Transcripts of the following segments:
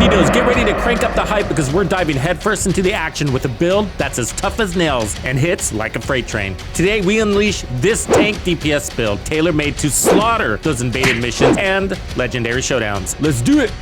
Bandidos, get ready to crank up the hype because we're diving headfirst into the action with a build that's as tough as nails and hits like a freight train. Today, we unleash this tank DPS build tailor-made to slaughter those invaded missions and legendary showdowns. Let's do it!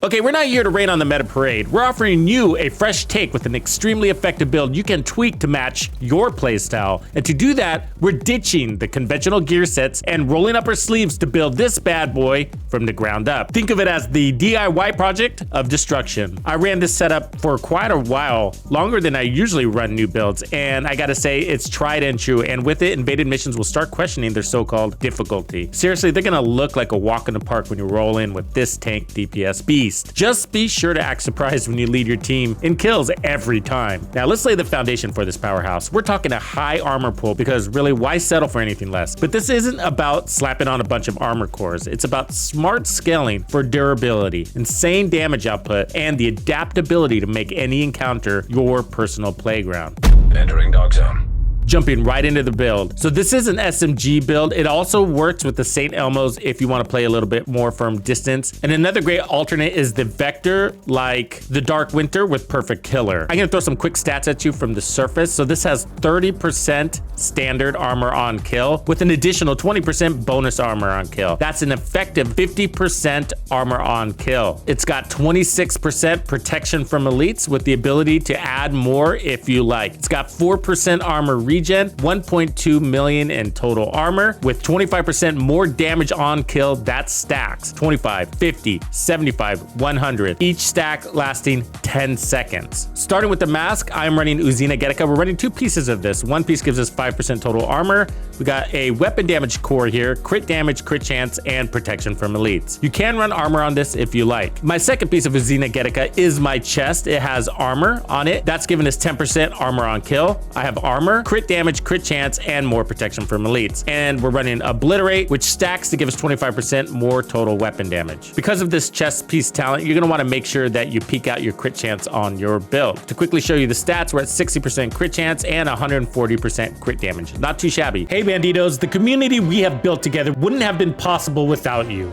Okay, we're not here to rain on the meta parade. We're offering you a fresh take with an extremely effective build you can tweak to match your playstyle. And to do that, we're ditching the conventional gear sets and rolling up our sleeves to build this bad boy from the ground up. Think of it as the DIY project of destruction. I ran this setup for quite a while, longer than I usually run new builds, and I gotta say, it's tried and true. And with it, invaded missions will start questioning their so-called difficulty. Seriously, they're gonna look like a walk in the park when you roll in with this tank DPS beast. Just be sure to act surprised when you lead your team in kills every time. Now let's lay the foundation for this powerhouse. We're talking a high armor pool because really, why settle for anything less? But this isn't about slapping on a bunch of armor cores. It's about smart scaling for durability, insane damage output, and the adaptability to make any encounter your personal playground. Entering dog zone. Jumping right into the build. So this is an SMG build. It also works with the St. Elmo's if you want to play a little bit more from distance. And another great alternate is the Vector, like the Dark Winter with Perfect Killer. I'm gonna throw some quick stats at you from the surface. So this has 30% standard armor on kill with an additional 20% bonus armor on kill. That's an effective 50% armor on kill. It's got 26% protection from elites with the ability to add more if you like. It's got 4% armor regen, 1.2 million in total armor with 25% more damage on kill. That stacks 25, 50, 75, 100, each stack lasting 10 seconds. Starting with the mask, I'm running Uzina Getica. We're running two pieces of this. One piece gives us 5% total armor. We got a weapon damage core here, crit damage, crit chance, and protection from elites. You can run armor on this if you like. My second piece of Uzina Getica is my chest. It has armor on it. That's giving us 10% armor on kill. I have armor, crit damage, crit chance, and more protection from elites. And we're running Obliterate, which stacks to give us 25% more total weapon damage. Because of this chest piece talent, you're gonna wanna make sure that you peek out your crit chance on your build. To quickly show you the stats, we're at 60% crit chance and 140% crit damage. Not too shabby. Hey Bandidos, the community we have built together wouldn't have been possible without you.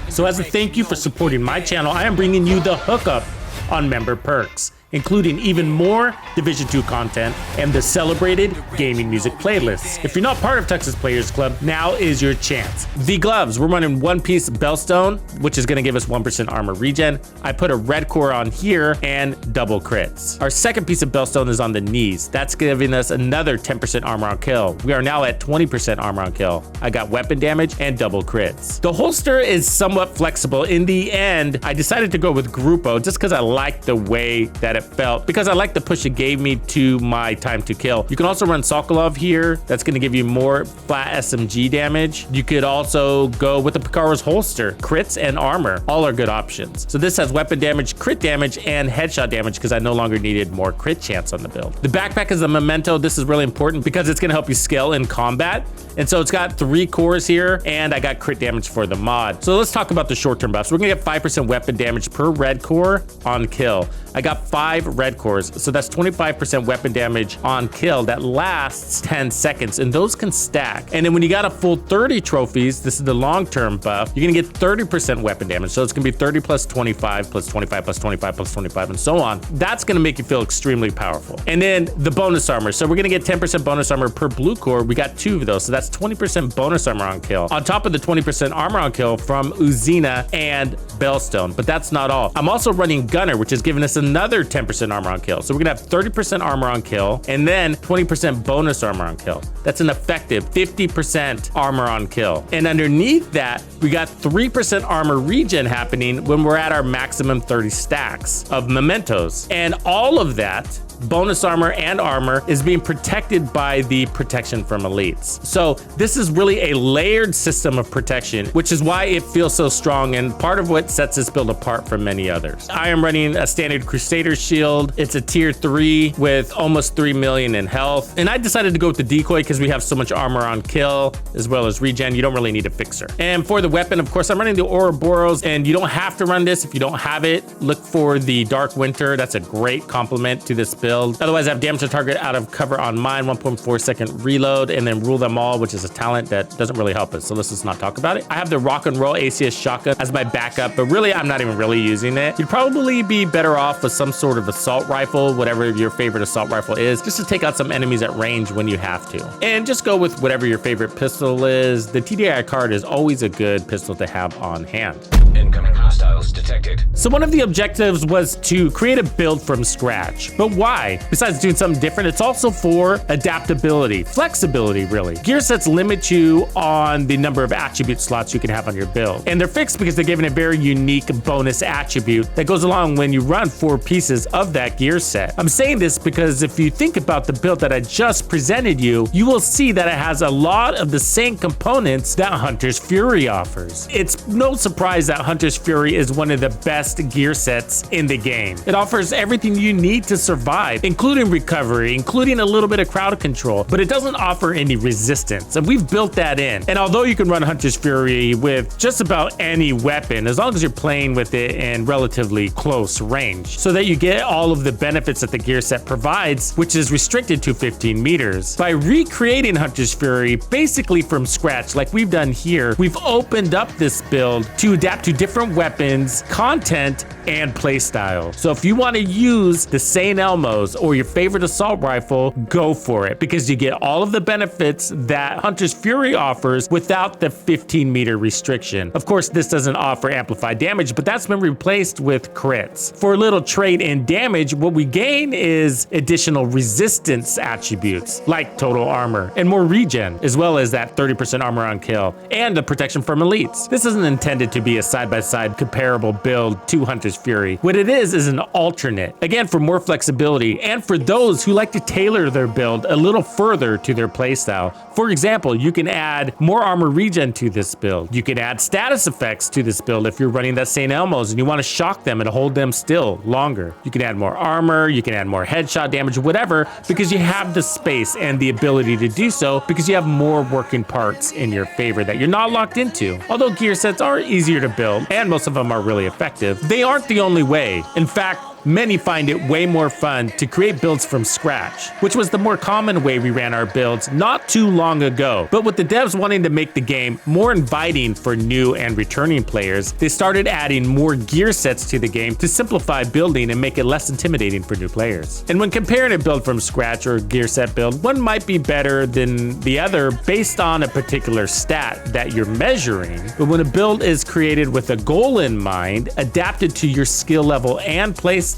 So as a thank you for supporting my channel, I am bringing you the hookup on member perks, including even more Division 2 content and the celebrated gaming music playlists. If you're not part of Tux's Players Club, now is your chance. The gloves, we're running one piece Bellstone, which is gonna give us 1% armor regen. I put a red core on here and double crits. Our second piece of Bellstone is on the knees. That's giving us another 10% armor on kill. We are now at 20% armor on kill. I got weapon damage and double crits. The holster is somewhat flexible. In the end, I decided to go with Grupo just because I like the way that it felt, because I like the push it gave me to my time to kill. You can also run Sokolov here. That's going to give you more flat SMG damage. You could also go with the Picara's holster. Crits and armor, all are good options. So this has weapon damage, crit damage, and headshot damage because I no longer needed more crit chance on the build. The backpack is a memento. This is really important because it's going to help you scale in combat. And so it's got 3 cores here, and I got crit damage for the mod. So let's talk about the short-term buffs. We're going to get 5% weapon damage per red core on kill. I got 5 red cores, so that's 25% weapon damage on kill that lasts 10 seconds, and those can stack. And then when you got a full 30 trophies, this is the long-term buff, you're gonna get 30% weapon damage. So it's gonna be 30 plus 25 plus 25 plus 25 plus 25 and so on. That's gonna make you feel extremely powerful. And then the bonus armor. So we're gonna get 10% bonus armor per blue core. We got 2 of those, so that's 20% bonus armor on kill. On top of the 20% armor on kill from Uzina and Bellstone, but that's not all. I'm also running Gunner, which is giving us another 10% armor on kill. So we're gonna have 30% armor on kill and then 20% bonus armor on kill. That's an effective 50% armor on kill. And underneath that, we got 3% armor regen happening when we're at our maximum 30 stacks of mementos. And all of that bonus armor and armor is being protected by the protection from elites. So this is really a layered system of protection, which is why it feels so strong and part of what sets this build apart from many others. I am running a standard Crusader shield. It's a tier 3 with almost 3 million in health. And I decided to go with the decoy because we have so much armor on kill as well as regen. You don't really need a fixer. And for the weapon, of course, I'm running the Ouroboros, and you don't have to run this if you don't have it. Look for the Dark Winter. That's a great complement to this build. build. Otherwise, I have damage to target out of cover on mine, 1.4 second reload, and then rule them all, which is a talent that doesn't really help us. So let's just not talk about it. I have the rock and roll ACS shotgun as my backup, but really I'm not even really using it. You'd probably be better off with some sort of assault rifle, whatever your favorite assault rifle is, just to take out some enemies at range when you have to. And just go with whatever your favorite pistol is. The TDI card is always a good pistol to have on hand. Incoming hostiles detected. So one of the objectives was to create a build from scratch. But why? Besides doing something different, it's also for adaptability, flexibility, really. Gear sets limit you on the number of attribute slots you can have on your build. And they're fixed because they're given a very unique bonus attribute that goes along when you run 4 pieces of that gear set. I'm saying this because if you think about the build that I just presented you, you will see that it has a lot of the same components that Hunter's Fury offers. It's no surprise that Hunter's Fury is one of the best gear sets in the game. It offers everything you need to survive, including recovery, including a little bit of crowd control, but it doesn't offer any resistance, and we've built that in. And although you can run Hunter's Fury with just about any weapon, as long as you're playing with it in relatively close range, so that you get all of the benefits that the gear set provides, which is restricted to 15 meters. By recreating Hunter's Fury basically from scratch, like we've done here, we've opened up this build to adapt to different weapons, content, and playstyle. So if you want to use the St. Elmo's or your favorite assault rifle, go for it, because you get all of the benefits that Hunter's Fury offers without the 15 meter restriction. Of course, this doesn't offer amplified damage, but that's been replaced with crits. For a little trade in damage, what we gain is additional resistance attributes like total armor and more regen, as well as that 30% armor on kill and the protection from elites. This isn't intended to be a side-by-side comparable build to Hunter's Fury. What it is an alternate, again, for more flexibility and for those who like to tailor their build a little further to their playstyle. For example, you can add more armor regen to this build. You can add status effects to this build if you're running that St. Elmo's and you want to shock them and hold them still longer. You can add more armor, you can add more headshot damage, whatever, because you have the space and the ability to do so because you have more working parts in your favor that you're not locked into. Although gear sets are easier to build and most of them are really effective, they aren't the only way. In fact, many find it way more fun to create builds from scratch, which was the more common way we ran our builds not too long ago. But with the devs wanting to make the game more inviting for new and returning players, they started adding more gear sets to the game to simplify building and make it less intimidating for new players. And when comparing a build from scratch or a gear set build, one might be better than the other based on a particular stat that you're measuring. But when a build is created with a goal in mind, adapted to your skill level and playstyle,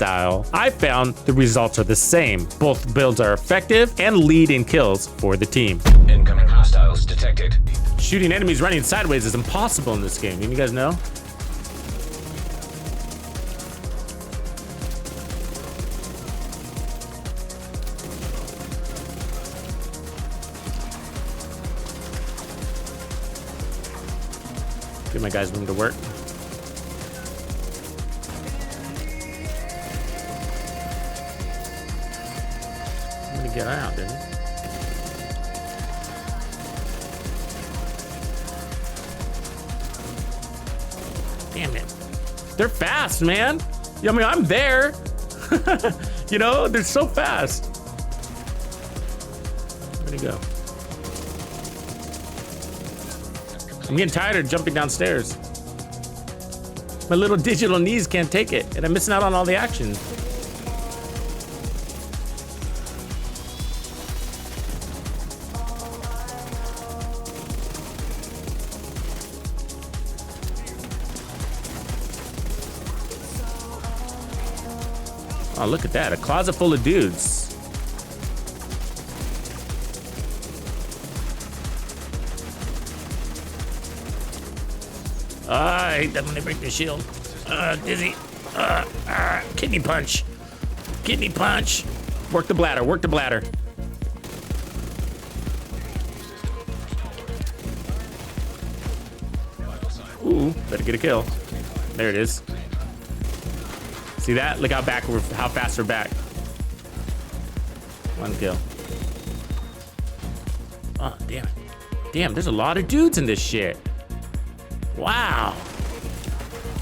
I found the results are the same. Both builds are effective and lead in kills for the team. Incoming hostiles detected. Shooting enemies running sideways is impossible in this game. Didn't you guys know? Give my guys room to work. Get out, didn't he? Damn it. They're fast, man. I mean, I'm there. You know, they're so fast. Where'd he go? I'm getting tired of jumping downstairs. My little digital knees can't take it, and I'm missing out on all the action. Oh, look at that, a closet full of dudes. I hate that when they break the shield. Dizzy. Kidney punch. Kidney punch. Work the bladder, work the bladder. Ooh, better get a kill. There it is. See that? Look how fast we're back. One kill. Oh, damn it. Damn, there's a lot of dudes in this shit. Wow.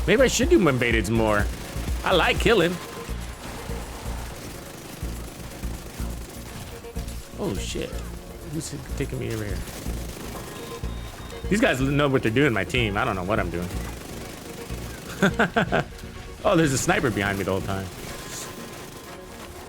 Maybe I should do Invadeds more. I like killing. Oh shit. Who's taking me over here? These guys know what they're doing, my team. I don't know what I'm doing. Oh, there's a sniper behind me the whole time.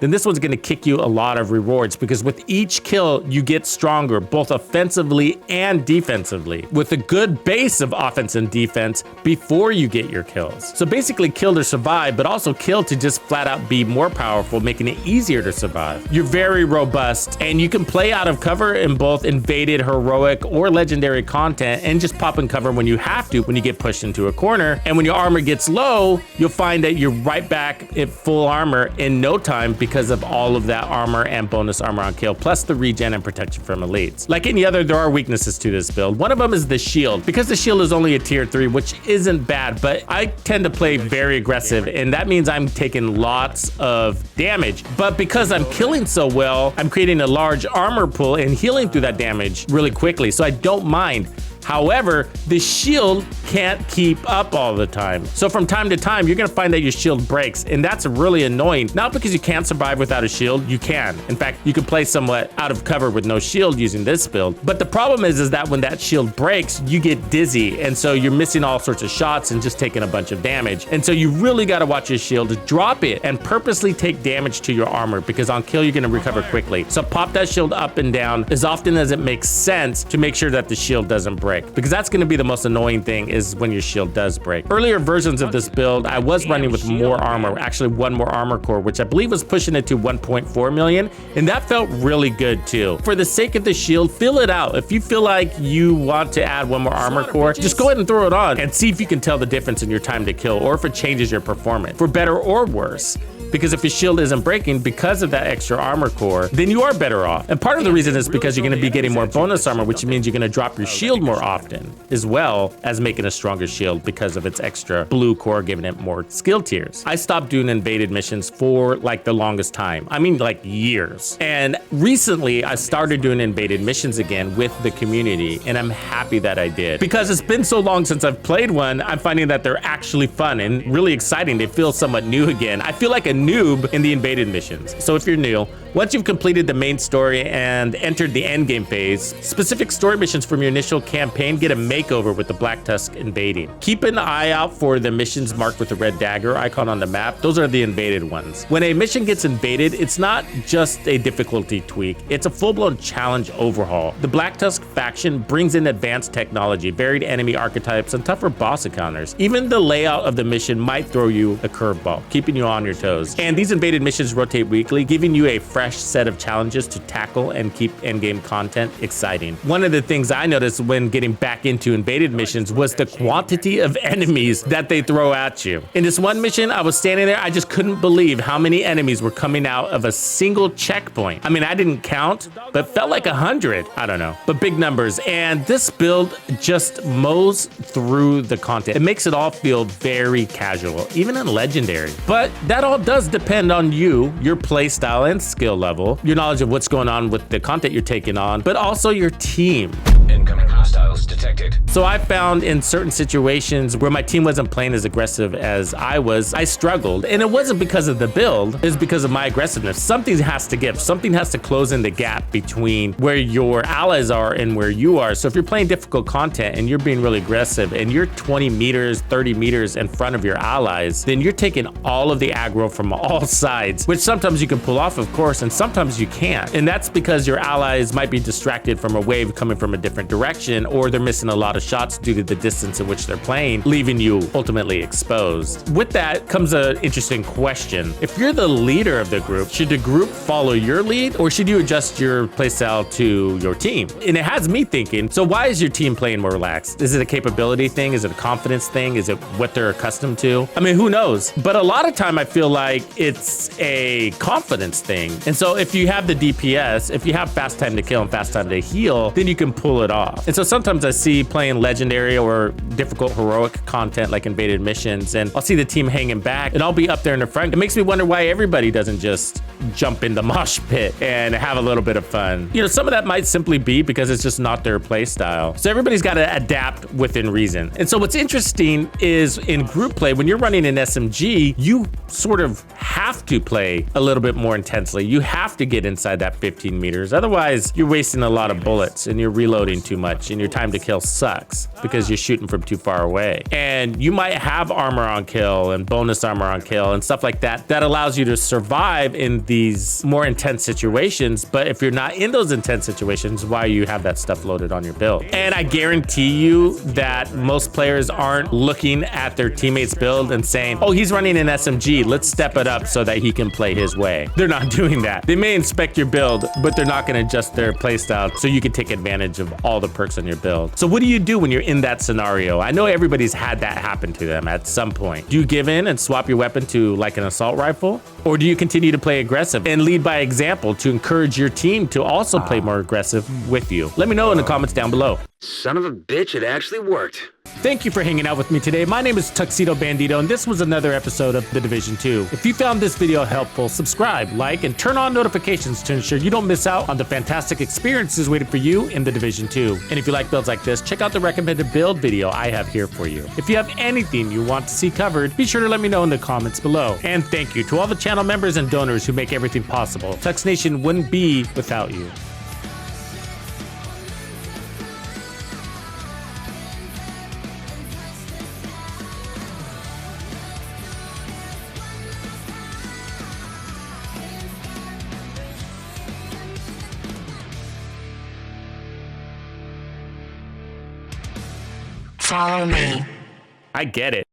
Then this one's gonna kick you a lot of rewards because with each kill, you get stronger, both offensively and defensively, with a good base of offense and defense before you get your kills. So basically kill to survive, but also kill to just flat out be more powerful, making it easier to survive. You're very robust and you can play out of cover in both invaded, heroic, or legendary content and just pop in cover when you have to, when you get pushed into a corner. And when your armor gets low, you'll find that you're right back at full armor in no time because of all of that armor and bonus armor on kill, plus the regen and protection from elites. Like any other, there are weaknesses to this build. One of them is the shield. Because the shield is only a tier 3, which isn't bad, but I tend to play very aggressive, and that means I'm taking lots of damage. But because I'm killing so well, I'm creating a large armor pool and healing through that damage really quickly, so I don't mind. However, the shield can't keep up all the time. So from time to time, you're gonna find that your shield breaks, and that's really annoying. Not because you can't survive without a shield, you can. In fact, you can play somewhat out of cover with no shield using this build. But the problem is that when that shield breaks, you get dizzy, and so you're missing all sorts of shots and just taking a bunch of damage. And so you really gotta watch your shield, drop it, and purposely take damage to your armor, because on kill, you're gonna recover quickly. So pop that shield up and down as often as it makes sense to make sure that the shield doesn't break, because that's going to be the most annoying thing is when your shield does break. Earlier versions of this build, I was running with more armor, actually one more armor core, which I believe was pushing it to 1.4 million, and that felt really good too. For the sake of the shield, fill it out. If you feel like you want to add one more armor core, just go ahead and throw it on and see if you can tell the difference in your time to kill, or if it changes your performance, for better or worse. Because if your shield isn't breaking because of that extra armor core, then you are better off. And part of the reason is because you're gonna be getting more bonus armor, which means you're gonna drop your shield more often, as well as making a stronger shield because of its extra blue core, giving it more skill tiers. I stopped doing invaded missions for like the longest time. I mean like years. And recently I started doing invaded missions again with the community, and I'm happy that I did. Because it's been so long since I've played one, I'm finding that they're actually fun and really exciting. They feel somewhat new again. I feel like a noob in the invaded missions. So if you're new, once you've completed the main story and entered the end game phase, specific story missions from your initial campaign get a makeover with the Black Tusk invading. Keep an eye out for the missions marked with the red dagger icon on the map. Those are the invaded ones. When a mission gets invaded, it's not just a difficulty tweak, it's a full-blown challenge overhaul. The Black Tusk faction brings in advanced technology, varied enemy archetypes, and tougher boss encounters. Even the layout of the mission might throw you a curveball, keeping you on your toes. And these invaded missions rotate weekly, giving you a fresh set of challenges to tackle and keep endgame content exciting. One of the things I noticed when getting back into invaded missions was the quantity of enemies that they throw at you. In this one mission, I was standing there, I just couldn't believe how many enemies were coming out of a single checkpoint. I mean, I didn't count, but felt like 100. I don't know, but big numbers. And this build just mows through the content. It makes it all feel very casual, even in legendary. But that all does depend on you, your play style and skill level, your knowledge of what's going on with the content you're taking on, but also your team. Incoming hostiles detected. So I found in certain situations where my team wasn't playing as aggressive as I was, I struggled. And it wasn't because of the build, it was because of my aggressiveness. Something has to give, something has to close in the gap between where your allies are and where you are. So if you're playing difficult content and you're being really aggressive and you're 20 meters, 30 meters in front of your allies, then you're taking all of the aggro from all sides, which sometimes you can pull off, of course, and sometimes you can't. And that's because your allies might be distracted from a wave coming from a different direction, or they're missing a lot of shots due to the distance in which they're playing, leaving you ultimately exposed. With that comes an interesting question. If you're the leader of the group, should the group follow your lead, or should you adjust your playstyle to your team? And it has me thinking, so why is your team playing more relaxed? Is it a capability thing? Is it a confidence thing? Is it what they're accustomed to? I mean, who knows? But a lot of time I feel like it's a confidence thing. And so if you have the DPS, if you have fast time to kill and fast time to heal, then you can pull it off. And so sometimes I see playing legendary or difficult heroic content like invaded missions, and I'll see the team hanging back and I'll be up there in the front. It makes me wonder why everybody doesn't just jump in the mosh pit and have a little bit of fun. You know, some of that might simply be because it's just not their play style. So everybody's got to adapt within reason. And so what's interesting is in group play, when you're running an SMG, you sort of have to play a little bit more intensely. You have to get inside that 15 meters. Otherwise, you're wasting a lot of bullets and you're reloading too much and your time to kill sucks because you're shooting from too far away. And you might have armor on kill and bonus armor on kill and stuff like that that allows you to survive in these more intense situations. But if you're not in those intense situations, why you have that stuff loaded on your build? And I guarantee you that most players aren't looking at their teammates' build and saying, oh, he's running an SMG, let's step it up so that he can play his way. They're not doing that. They may inspect your build, but they're not going to adjust their playstyle so you can take advantage of all the perks on your build. So what do you do when you're in that scenario? I know everybody's had that happen to them at some point. Do you give in and swap your weapon to like an assault rifle? Or do you continue to play aggressive and lead by example to encourage your team to also play more aggressive with you? Let me know in the comments down below. Son of a bitch, it actually worked. Thank you for hanging out with me today. My name is TuxedoBandido, and this was another episode of The Division 2. If you found this video helpful, subscribe, like, and turn on notifications to ensure you don't miss out on the fantastic experiences waiting for you in The Division 2. And if you like builds like this, check out the recommended build video I have here for you. If you have anything you want to see covered, be sure to let me know in the comments below. And thank you to all the channel members and donors who make everything possible. Tux Nation wouldn't be without you. Follow me. I get it.